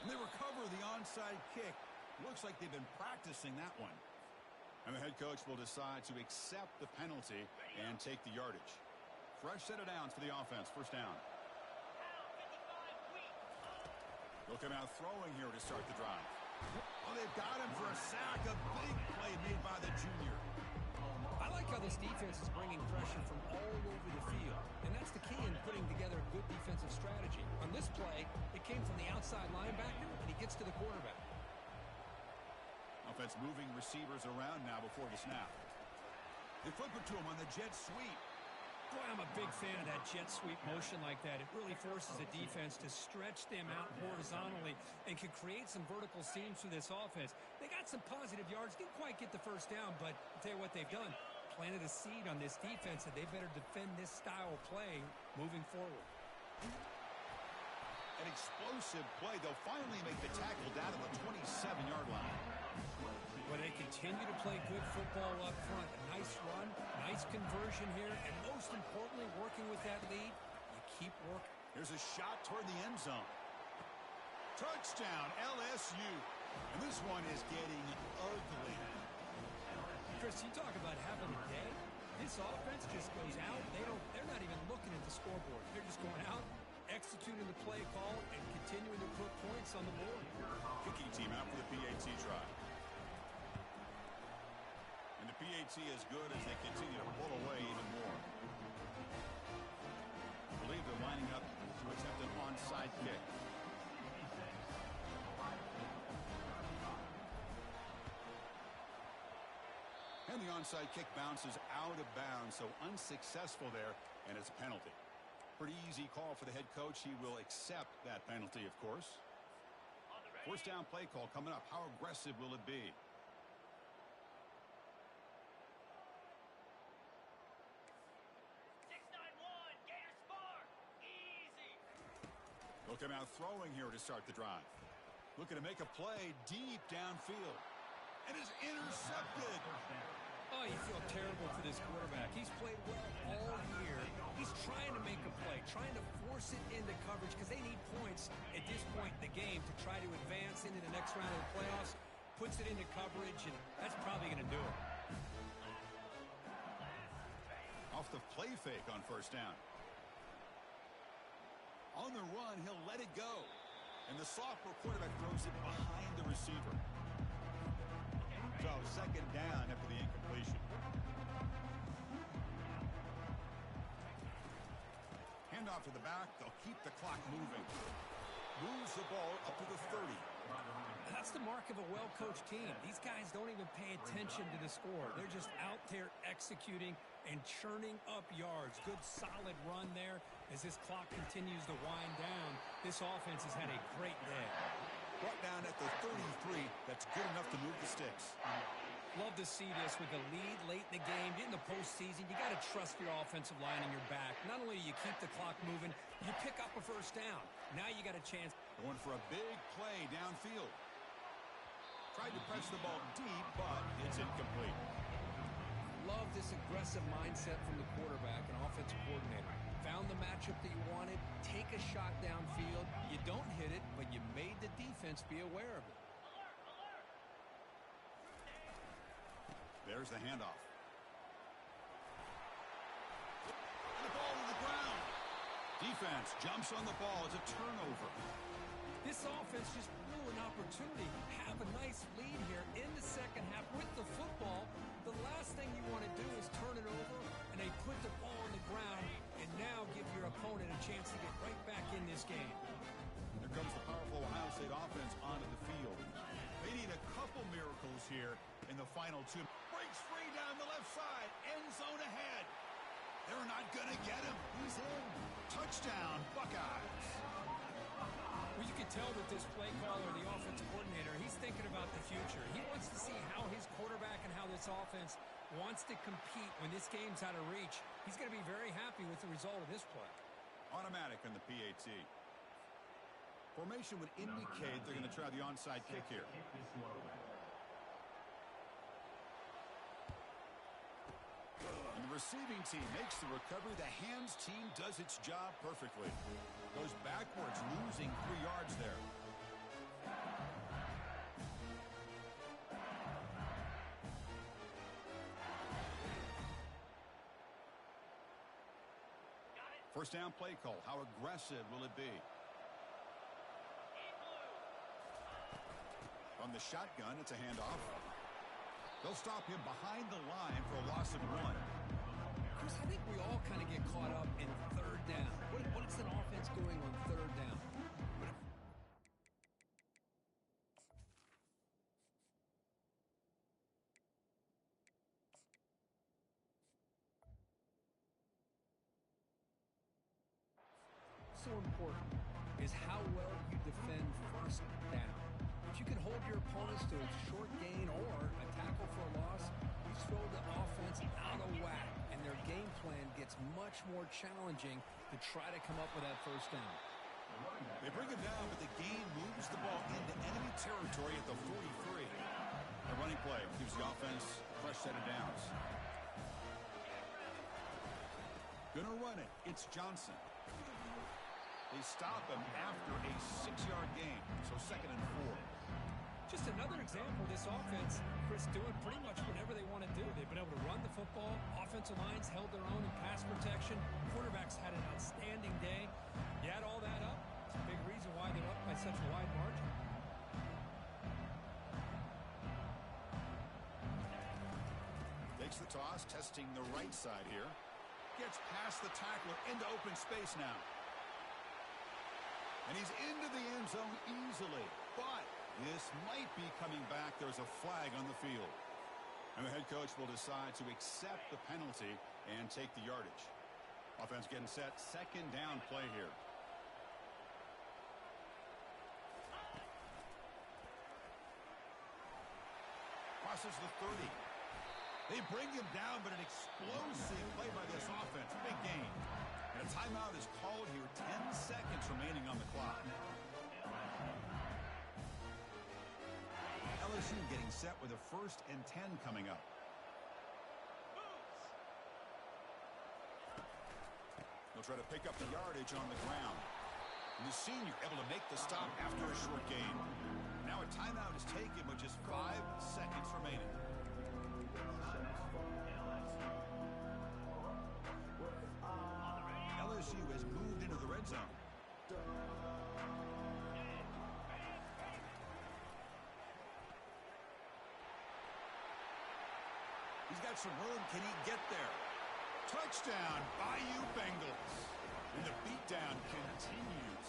And they recover the onside kick. Looks like they've been practicing that one. And the head coach will decide to accept the penalty and take the yardage. Fresh set of downs for the offense. First down. They'll come out throwing here to start the drive. Oh, they've got him for a sack. A big play made by the junior. I like how this defense is bringing pressure from all over the field. And that's the key in putting together a good defensive strategy. On this play, it came from the outside linebacker, and he gets to the quarterback. Offense moving receivers around now before the snap. They flip it to him on the jet sweep. Boy, I'm a big fan of that jet sweep motion like that. It really forces a defense to stretch them out horizontally and can create some vertical seams for this offense. They got some positive yards, didn't quite get the first down, but I'll tell you what they've done. Planted a seed on this defense, and they better defend this style of play moving forward. An explosive play. They'll finally make the tackle down to the 27-yard line. Well, they continue to play good football up front. A nice run, nice conversion here, and most importantly, working with that lead, you keep working. Here's a shot toward the end zone. Touchdown, LSU. And this one is getting ugly. Chris, you talk about having a day. This offense just goes out. They're not even looking at the scoreboard. They're just going out, executing the play call, and continuing to put points on the board. Kicking team out for the PAT try. And the PAT is good as they continue to pull away even more. I believe they're lining up to attempt an onside kick. And And the onside kick bounces out of bounds, so unsuccessful there, and it's a penalty. Pretty easy call for the head coach. He will accept that penalty, of course. First down play call coming up. How aggressive will it be? They'll come out throwing here to start the drive. Looking to make a play deep downfield. And is intercepted. Oh, you feel terrible for this quarterback. He's played well all year. He's trying to make a play, trying to force it into coverage because they need points at this point in the game to try to advance into the next round of the playoffs. Puts it into coverage, and that's probably going to do it. Off the play fake on first down. On the run, he'll let it go. And the sophomore quarterback throws it behind the receiver. So second down after the incompletion. Handoff to the back. They'll keep the clock moving. Moves the ball up to the 30. That's the mark of a well-coached team. These guys don't even pay attention to the score. They're just out there executing and churning up yards. Good, solid run there as this clock continues to wind down. This offense has had a great day. Brought down at the 33. That's good enough to move the sticks. Love to see this with the lead late in the game. In the postseason, you got to trust your offensive line in your back. Not only do you keep the clock moving, you pick up a first down. Now you got a chance. Going for a big play downfield. Tried to press the ball deep, but it's incomplete. Love this aggressive mindset from the quarterback and offensive coordinator. Found the matchup that you wanted. Take a shot downfield. You don't hit it, but you made the defense be aware of it. There's the handoff. And the ball to the ground. Defense jumps on the ball. It's a turnover. This offense just blew an opportunity. Have a nice lead here in the second half with the football. The last thing you want to do is turn it over, and they put the ball on the ground and now give your opponent a chance to get right back in this game. Here comes the powerful Ohio State offense onto the field. They need a couple miracles here in the final two. Breaks free down the left side. End zone ahead. They're not going to get him. He's in. Touchdown, Buckeyes. Well, you can tell that this play caller, the offensive coordinator, he's thinking about the future. He wants to see how his quarterback and how this offense wants to compete when this game's out of reach. He's going to be very happy with the result of this play. Automatic on the PAT. Formation would indicate they're going to try the onside kick here. And the receiving team makes the recovery. The hands team does its job perfectly. Goes backwards, losing 3 yards there. First down play call. How aggressive will it be? From the shotgun, it's a handoff. They'll stop him behind the line for a loss of 1. Chris, I think we all kind of get caught up in third down. What is an offense doing on third down? So important is how well you defend first down. If you can hold your opponents to a short gain or a tackle for a loss, you throw the offense out of whack, and their game plan gets much more challenging to try to come up with that first down. They bring him down, but the game moves the ball into enemy territory at the 43. The running play gives the offense a fresh set of downs. Gonna run it. It's Johnson. They stop him after a 6-yard gain, so 2nd and 4. Just another example of this offense, Chris, doing pretty much whatever they want to do. They've been able to run the football. Offensive lines held their own in pass protection. Quarterbacks had an outstanding day. You add all that up, it's a big reason why they're up by such a wide margin. Takes the toss, testing the right side here. Gets past the tackler into open space now. And he's into the end zone easily. But this might be coming back. There's a flag on the field. And the head coach will decide to accept the penalty and take the yardage. Offense getting set. Second down play here. Crosses the 30. They bring him down, but an explosive play by this offense. Big gain. And a timeout is called here. 10 seconds remaining on the clock. LSU getting set with a 1st and 10 coming up. They'll try to pick up the yardage on the ground. And the senior able to make the stop after a short gain. Now a timeout is taken with just 5 seconds remaining. LSU has moved into the red zone. He's got some room. Can he get there? Touchdown, Bayou Bengals. And the beatdown continues.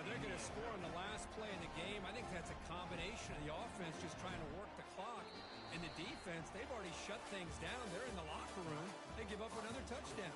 They're going to score on the last play in the game. I think that's a combination of the offense just trying to work the clock. And the defense, they've already shut things down. They're in the locker room. They give up another touchdown.